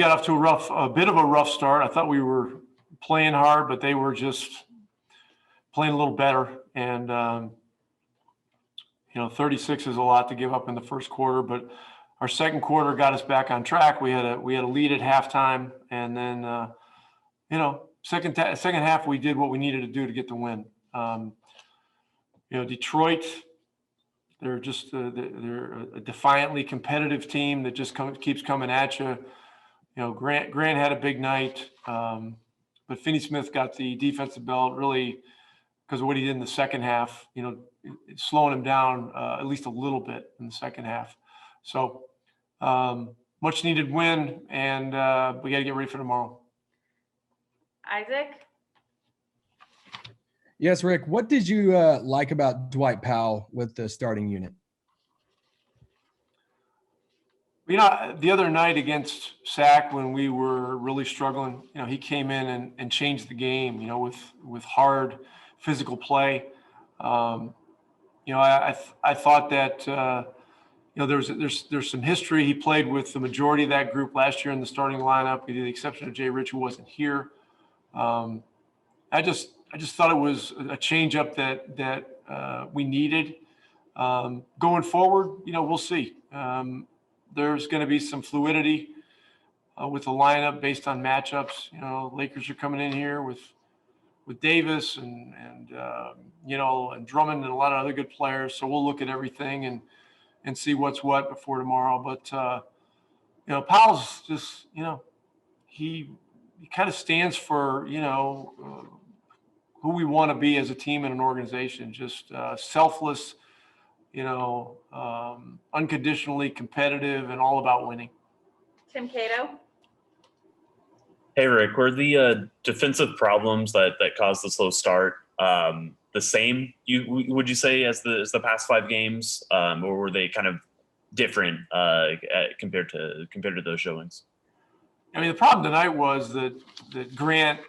got off to a bit of a rough start. I thought we were playing hard, but they were just playing a little better. And, 36 is a lot to give up in the first quarter, but our second quarter got us back on track. We had a lead at halftime, and then, second half, we did what we needed to do to get the win. Detroit, they're just they're a defiantly competitive team that just keeps coming at you. Grant had a big night, but Finney-Smith got the defensive belt really because of what he did in the second half. Slowing him down at least a little bit in the second half. So much needed win, and we got to get ready for tomorrow. Isaac? Yes, Rick. What did you like about Dwight Powell with the starting unit? The other night against SAC when we were really struggling, he came in and changed the game, with hard physical play. I thought that, there's some history. He played with the majority of that group last year in the starting lineup, with the exception of Jay Rich, who wasn't here. I just thought it was a changeup that we needed. Going forward, we'll see. There's going to be some fluidity with the lineup based on matchups. Lakers are coming in here with Davis and Drummond and a lot of other good players. So we'll look at everything and see what's what before tomorrow. But Powell's just he kind of stands for who we want to be as a team and an organization. Just selfless, unconditionally competitive and all about winning. Tim Cato? Hey, Rick, were the defensive problems that caused the slow start the same, would you say, as the past 5 games, or were they kind of different compared to those showings? The problem tonight was that Grant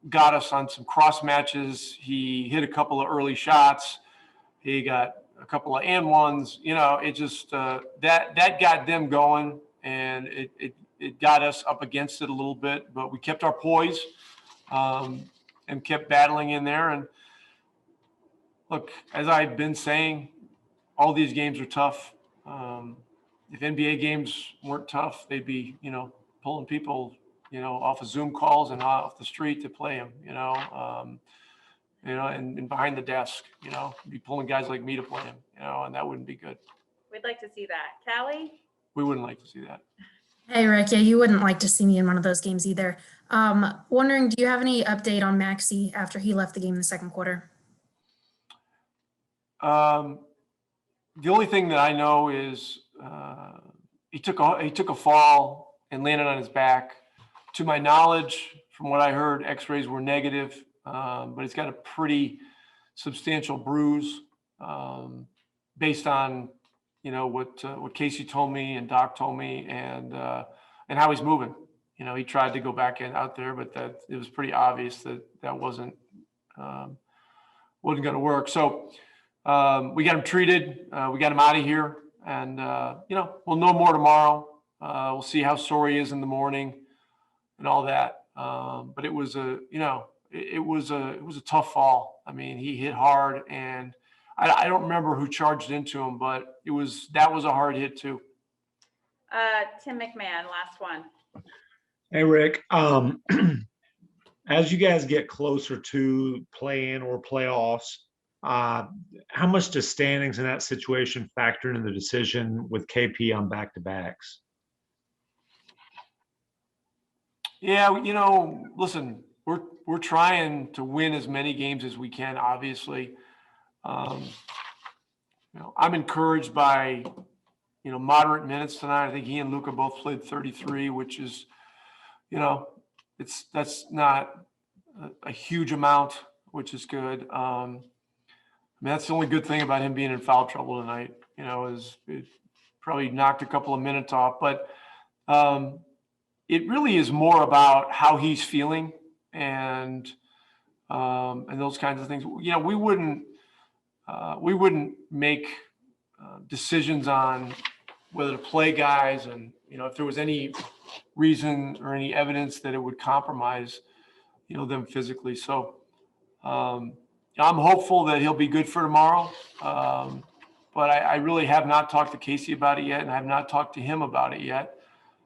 got us on some cross matches. He hit a couple of early shots. He got a couple of and ones. It just that got them going, and it got us up against it a little bit. But we kept our poise and kept battling in there. And look, as I've been saying, all these games are tough. If NBA games weren't tough, they'd be pulling people off of Zoom calls and off the street to play them. And behind the desk, be pulling guys like me to play him, and that wouldn't be good. We'd like to see that. Callie? We wouldn't like to see that. Hey, Rick. Yeah, you wouldn't like to see me in one of those games either. Wondering, do you have any update on Maxey after he left the game in the second quarter? The only thing that I know is he took a fall and landed on his back. To my knowledge, from what I heard, X-rays were negative. But he's got a pretty substantial bruise based on, what Casey told me and Doc told me and how he's moving. He tried to go back out there, but it was pretty obvious that wasn't going to work. So we got him treated. We got him out of here, and we'll know more tomorrow. We'll see how sore he is in the morning and all that. But it was it was a tough fall. He hit hard, and I don't remember who charged into him, but that was a hard hit too. Tim McMahon, last one. Hey, Rick. As you guys get closer to play-in or playoffs, how much does standings in that situation factor into the decision with KP on back-to-backs? Yeah, listen, we're trying to win as many games as we can, obviously. I'm encouraged by, moderate minutes tonight. I think he and Luka both played 33, which is, that's not a huge amount, which is good. That's the only good thing about him being in foul trouble tonight, is it probably knocked a couple of minutes off, but it really is more about how he's feeling and those kinds of things. We wouldn't make decisions on whether to play guys and if there was any reason or any evidence that it would compromise, them physically. So I'm hopeful that he'll be good for tomorrow. But I really have not talked to Casey about it yet, and I have not talked to him about it yet.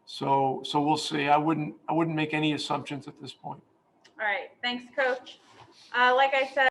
So we'll see. I wouldn't make any assumptions at this point. All right, thanks, Coach. Like I said,